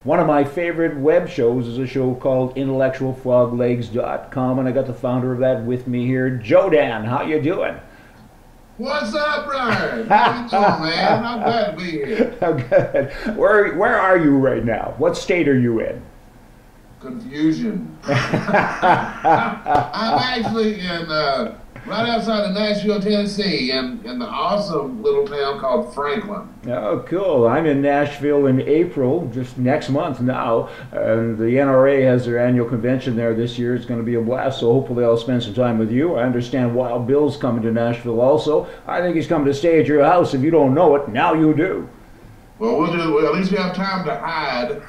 One of my favorite web shows is a show called IntellectualFroglegs.com, and I got the founder of that with me here, Joe Dan. How you doing? What's up, Brian? How you doing, man? I'm glad to be here. Good. Where are you right now? What state are you in? Confusion. I'm actually in right outside of Nashville, Tennessee, in the awesome little town called Franklin. Oh, cool. I'm in Nashville in April, just next month now. And the NRA has their annual convention there this year. It's going to be a blast, so hopefully I'll spend some time with you. I understand Wild Bill's coming to Nashville also. I think he's coming to stay at your house. If you don't know it, now you do. Well, at least we have time to hide.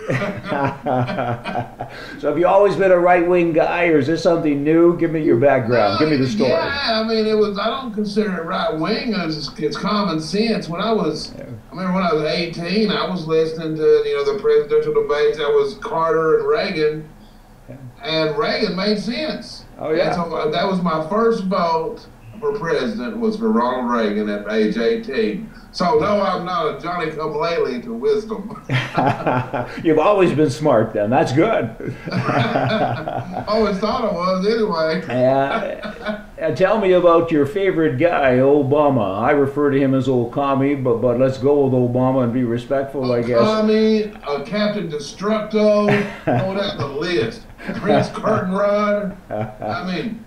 So have you always been a right-wing guy, or is this something new? Give me your background. Give me the story. Yeah, I mean, I don't consider it right-wing. It's common sense. I remember when I was 18, I was listening to, the presidential debates. That was Carter and Reagan, and Reagan made sense. Oh, yeah. So that was my first vote for president, was for Ronald Reagan at age 18. So no, I'm not a Johnny-come-lately to wisdom. You've always been smart then. That's good. Always thought I was anyway. Tell me about your favorite guy, Obama. I refer to him as old commie, but let's go with Obama and be respectful, I guess. Commie, Captain Destructo, go down the list. Prince Curtain Rod. I mean,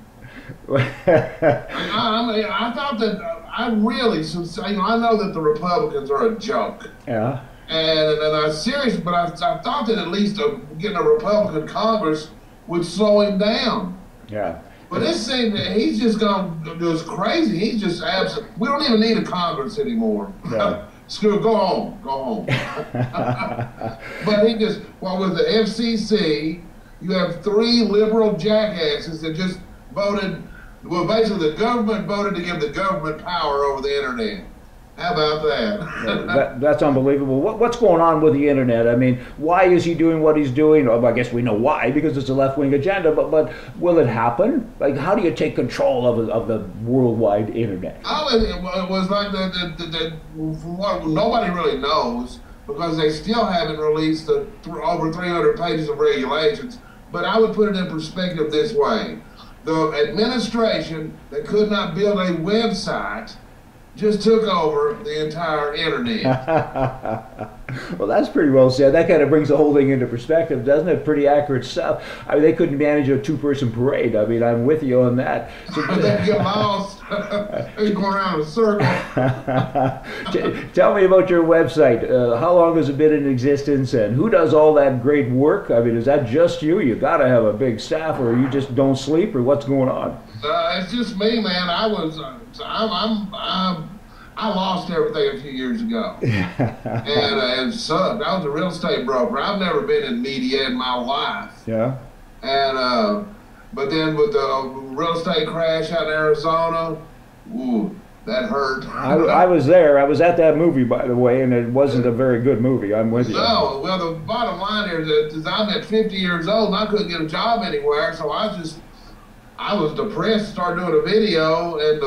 I thought that I really, I know that the Republicans are a joke. Yeah. And I'm serious, but I thought that at least getting a Republican Congress would slow him down. Yeah. But it seemed that he's just gone goes crazy. He's just absent. We don't even need a Congress anymore. Yeah. Screw, go home. But he just, with the FCC, you have three liberal jackasses that just voted. Well, basically, the government voted to give the government power over the internet. How about that? That's unbelievable. What's going on with the internet? I mean, why is he doing what he's doing? Well, I guess we know why, because it's a left-wing agenda. But will it happen? Like, how do you take control of the worldwide internet? Oh, it was like nobody really knows, because they still haven't released over 300 pages of regulations. But I would put it in perspective this way. The administration that could not build a website just took over the entire internet. Well, that's pretty well said. That kind of brings the whole thing into perspective, doesn't it? Pretty accurate stuff. I mean, they couldn't manage a two-person parade. I mean, I'm with you on that. So, they get lost. They're going around in a circle. Tell me about your website. How long has it been in existence, and who does all that great work? I mean, is that just you? You got to have a big staff, or you just don't sleep, or what's going on? It's just me, man. I lost everything a few years ago, and it sucked. I was a real estate broker. I've never been in media in my life. Yeah. And but then with the real estate crash out in Arizona, ooh, that hurt. I was there. I was at that movie, by the way, and it wasn't a very good movie. I'm with you. No, well, the bottom line here is that I'm at 50 years old and I couldn't get a job anywhere, so I was depressed. Started doing a video in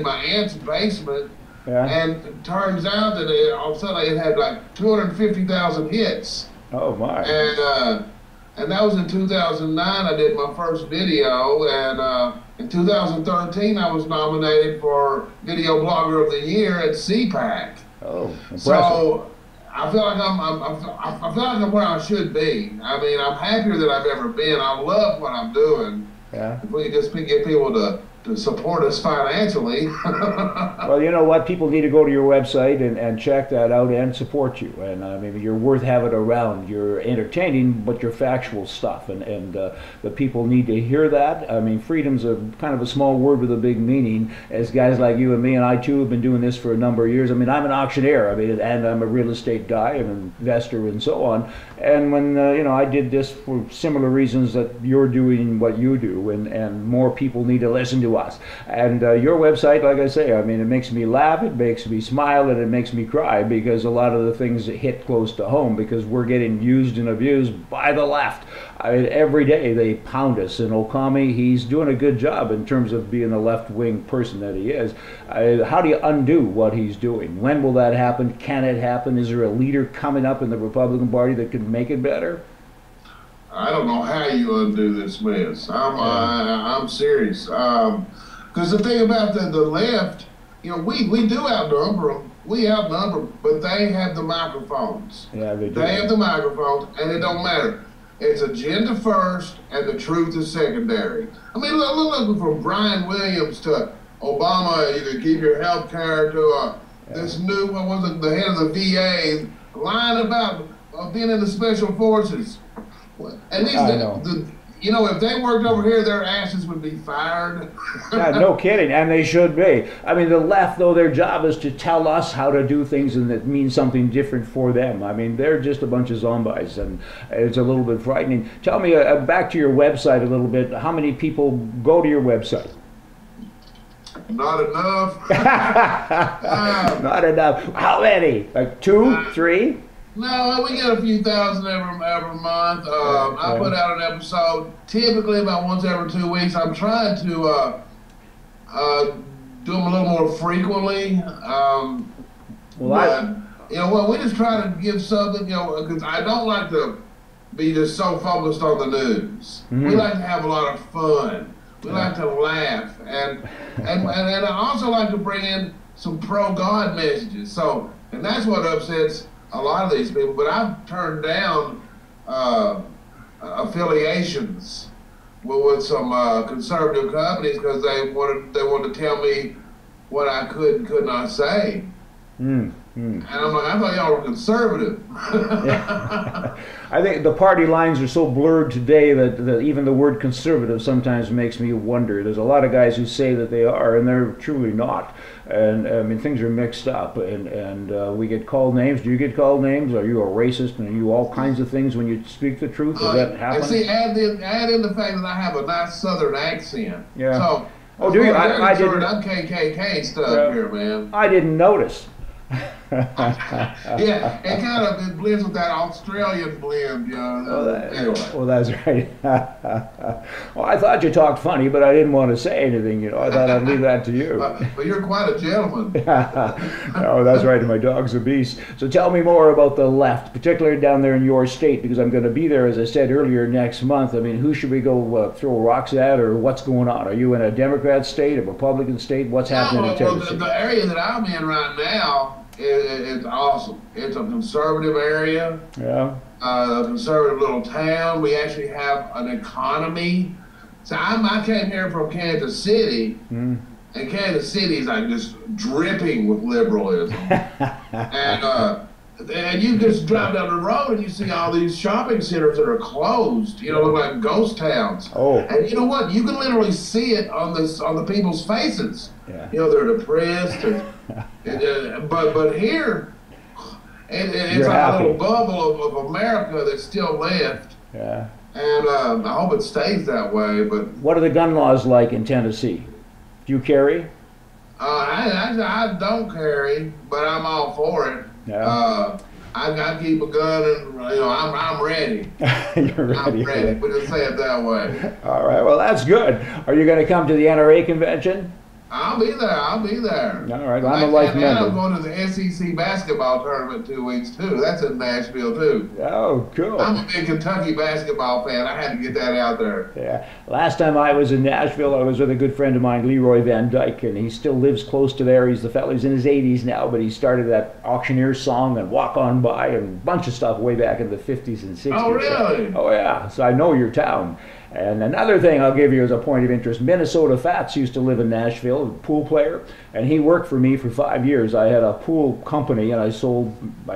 my aunt's basement. Yeah. And it turns out that all of a sudden it had like 250,000 hits. Oh my! And that was in 2009. I did my first video, and in 2013 I was nominated for Video Blogger of the Year at CPAC. Oh, impressive! So I feel like I feel like I'm where I should be. I mean, I'm happier than I've ever been. I love what I'm doing. Yeah. If we could just get people to support us financially. Well, you know what? People need to go to your website and check that out and support you. And I mean, you're worth having around. You're entertaining, but you're factual stuff. And the people need to hear that. I mean, freedom's a kind of a small word with a big meaning. As guys like you and me, and I too have been doing this for a number of years. I mean, I'm an auctioneer. I mean, and I'm a real estate guy, I'm an investor, and so on. And when I did this for similar reasons that you're doing what you do, and more people need to listen to us. And your website, like I say, I mean, it makes me laugh, it makes me smile, and it makes me cry, because a lot of the things hit close to home, because we're getting used and abused by the left. I mean, every day they pound us, and Okami, he's doing a good job in terms of being the left-wing person that he is. How do you undo what he's doing? When will that happen? Can it happen? Is there a leader coming up in the Republican Party that can make it better? I don't know how you undo this mess. I'm serious. Because the thing about the left, you know, we do outnumber them. We outnumber them, but they have the microphones. Yeah, they do. They have the microphones, and it don't matter. It's agenda first, and the truth is secondary. I mean, look from Brian Williams to Obama. You can keep your health care to this new, what was it, the head of the VA, lying about being in the special forces. And these, you know, if they worked over here, their asses would be fired. Yeah, no kidding, and they should be. I mean, the left, though, their job is to tell us how to do things, and that means something different for them. I mean, they're just a bunch of zombies, and it's a little bit frightening. Tell me, back to your website a little bit, how many people go to your website? Not enough. Not enough. How many? Like 2, 3? No, we get a few thousand every month. I put out an episode typically about once every 2 weeks. I'm trying to do them a little more frequently. But, you know, well, we just try to give something, you know, because I don't like to be just so focused on the news. We like to have a lot of fun. We like to laugh, and I also like to bring in some pro-God messages. So, and that's what upsets a lot of these people. But I've turned down affiliations with some conservative companies because they wanted to tell me what I could and could not say. And I'm like, I thought y'all were conservative. I think the party lines are so blurred today that even the word conservative sometimes makes me wonder. There's a lot of guys who say that they are, and they're truly not. And I mean, things are mixed up, and we get called names. Do you get called names? Are you a racist? And are you all kinds of things when you speak the truth? Does that happen? And see, add in the fact that I have a nice Southern accent. Yeah. So, oh, do you? I didn't. I'm KKK stuff here, man. I didn't notice. Yeah, it blends with that Australian blend, you know. Anyway. Well, that's right. Well, I thought you talked funny, but I didn't want to say anything, you know. I thought I'd leave that to you. But you're quite a gentleman. Oh, that's right. My dog's a beast. So tell me more about the left, particularly down there in your state, because I'm going to be there, as I said earlier, next month. I mean, who should we go throw rocks at, or what's going on? Are you in a Democrat state, a Republican state? What's happening in Tennessee? Well, the area that I'm in right now, it's awesome. It's a conservative area. Yeah. A conservative little town. We actually have an economy. So I came here from Kansas City, and Kansas City is like just dripping with liberalism. And you just drive down the road and you see all these shopping centers that are closed. You know, look like ghost towns. Oh. And you know what? You can literally see it on the people's faces. Yeah. You know, they're depressed. But here, it's like a little bubble of America that's still left. Yeah. And I hope it stays that way. But what are the gun laws like in Tennessee? Do you carry? I don't carry, but I'm all for it. Yeah. I keep a gun, and you know I'm ready. You're ready. I'm ready. We just say it that way. All right. Well, that's good. Are you going to come to the NRA convention? I'll be there. All right. Well, I'm a life member. And I'm going to the SEC basketball tournament in 2 weeks, too. That's in Nashville, too. Oh, cool. I'm a big Kentucky basketball fan. I had to get that out there. Yeah. Last time I was in Nashville, I was with a good friend of mine, Leroy Van Dyke, and he still lives close to there. He's in his 80s now, but he started that Auctioneer song and Walk On By and a bunch of stuff way back in the 50s and 60s. Oh, really? Oh, yeah. So I know your town. And another thing I'll give you as a point of interest, Minnesota Fats used to live in Nashville, a pool player, and he worked for me for 5 years. I had a pool company, and I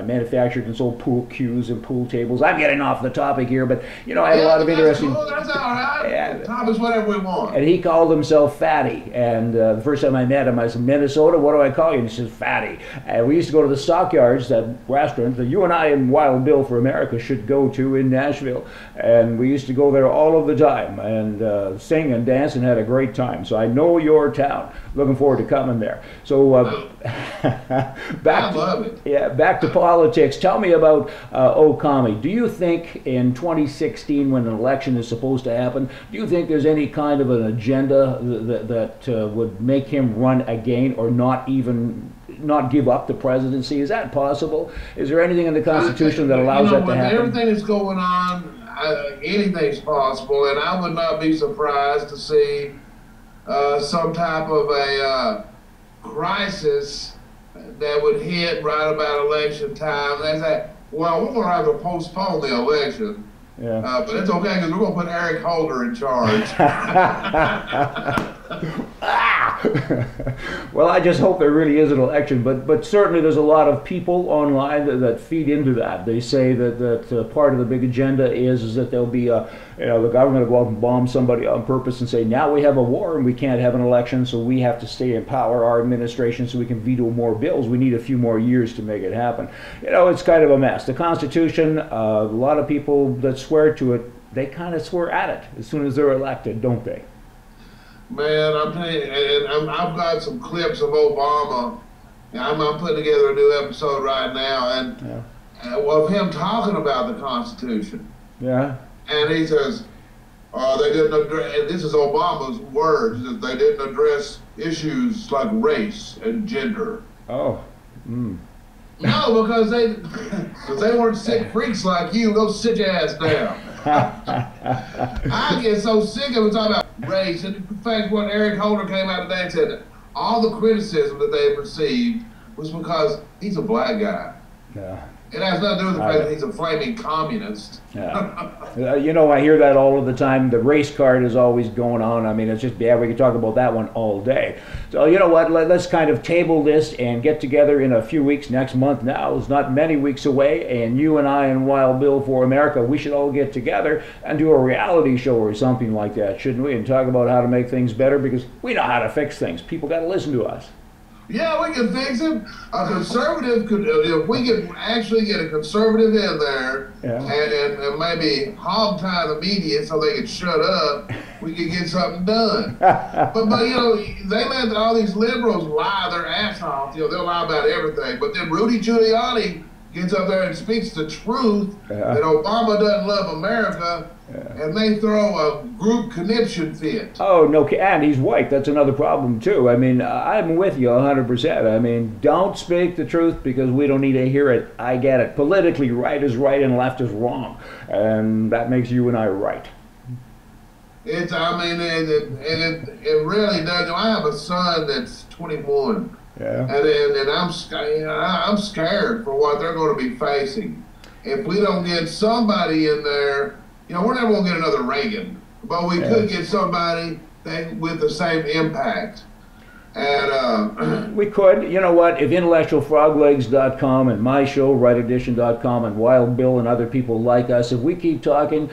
manufactured and sold pool cues and pool tables. I'm getting off the topic here, but, you know, I had a lot of interesting... Cool. That's all right. Yeah. Top is whatever we want. And he called himself Fatty, and the first time I met him, I said, Minnesota, what do I call you? And he says, Fatty. And we used to go to the Stockyards, that restaurant that you and I and Wild Bill for America should go to in Nashville, and we used to go there all of the time. time and sing and dance and had a great time. So I know your town. Looking forward to coming there. So back to politics. Tell me about Okami. Do you think in 2016, when an election is supposed to happen, do you think there's any kind of an agenda that would make him run again, or not give up the presidency? Is that possible? Is there anything in the Constitution that allows that to happen? Everything that's going on, anything's possible, and I would not be surprised to see some type of a crisis that would hit right about election time. That's that. Well, we're going to have to postpone the election. Yeah. But it's okay because we're going to put Eric Holder in charge. Well, I just hope there really is an election, but certainly there's a lot of people online that feed into that. They say that part of the big agenda is that there'll be the government will go out and bomb somebody on purpose and say, now we have a war and we can't have an election, so we have to stay in power, our administration, so we can veto more bills. We need a few more years to make it happen. It's kind of a mess. The Constitution, a lot of people that swear to it, they kind of swear at it as soon as they're elected, don't they? Man, I'm telling you, and I've got some clips of Obama. I'm putting together a new episode right now, and of him talking about the Constitution. Yeah. And he says, they didn't address, and this is Obama's words, that they didn't address issues like race and gender. Oh. Mm. No, because they weren't sick freaks like you. Go sit your ass down. I get so sick of it talking about race. And in fact, when Eric Holder came out today and said that all the criticism that they received was because he's a black guy. Yeah. It has nothing to do with the fact that he's a flaming communist. Yeah. I hear that all of the time. The race card is always going on. I mean, it's just, we can talk about that one all day. So, you know what, let's kind of table this and get together in a few weeks. Next month now is not many weeks away, and you and I and Wild Bill for America, we should all get together and do a reality show or something like that, shouldn't we? And talk about how to make things better, because we know how to fix things. People got to listen to us. Yeah, we can fix it. A conservative could, if we could actually get a conservative in there and maybe hog tie the media so they could shut up, we could get something done. but they let all these liberals lie their ass off. They'll lie about everything. But then Rudy Giuliani gets up there and speaks the truth that Obama doesn't love America. And they throw a group conniption fit. Oh, no, and he's white. That's another problem, too. I mean, I'm with you 100%. I mean, don't speak the truth because we don't need to hear it. I get it. Politically, right is right and left is wrong. And that makes you and I right. It really does. I have a son that's 21. Yeah. And I'm scared for what they're going to be facing. If we don't get somebody in there, we're never going to get another Reagan, but we could get somebody with the same impact. And we could. You know what? If intellectualfroglegs.com and my show, rightedition.com, and Wild Bill and other people like us, if we keep talking,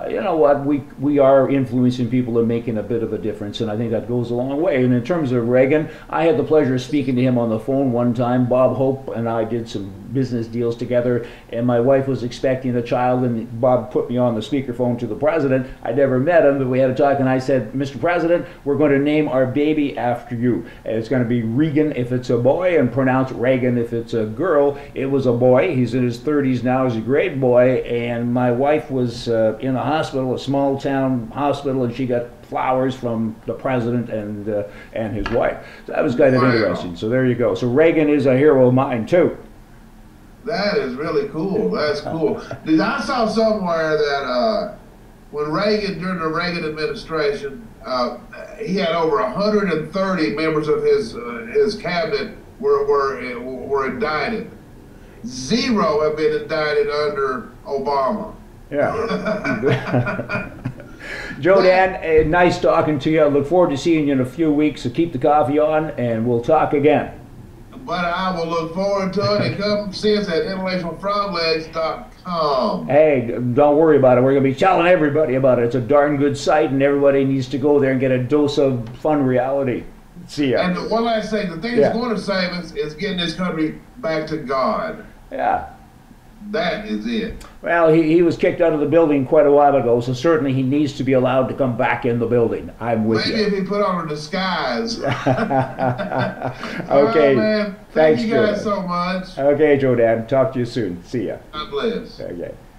you know what? We are influencing people and making a bit of a difference, and I think that goes a long way. And in terms of Reagan, I had the pleasure of speaking to him on the phone one time. Bob Hope and I did some business deals together, and my wife was expecting a child, and Bob put me on the speakerphone to the president. I never met him, but we had a talk, and I said, Mr. President, we're going to name our baby after you. And it's going to be Regan if it's a boy, and pronounce Reagan if it's a girl. It was a boy. He's in his 30s now. He's a great boy. And my wife was in a hospital, a small town hospital, and she got flowers from the president and his wife. So that was kind of interesting. So there you go. So Reagan is a hero of mine too. That is really cool. That's cool. I saw somewhere that when Reagan, during the Reagan administration, he had over 130 members of his cabinet were indicted. 0 have been indicted under Obama. Yeah. Joe Dan, nice talking to you. I look forward to seeing you in a few weeks. So keep the coffee on, and we'll talk again. But I will look forward to it, and come see us at intellectualfroglegs.com. Hey, don't worry about it. We're going to be telling everybody about it. It's a darn good site, and everybody needs to go there and get a dose of fun reality. See ya. And one last thing, the thing that's going to save us is getting this country back to God. Yeah. That is it. Well, he was kicked out of the building quite a while ago, so certainly he needs to be allowed to come back in the building. I'm with Maybe you. if he put on a disguise. Okay. All right, man. Thank Thanks, you guys Joe Dan. so much. Okay, Joe Dan. Talk to you soon. See ya. God bless. Okay.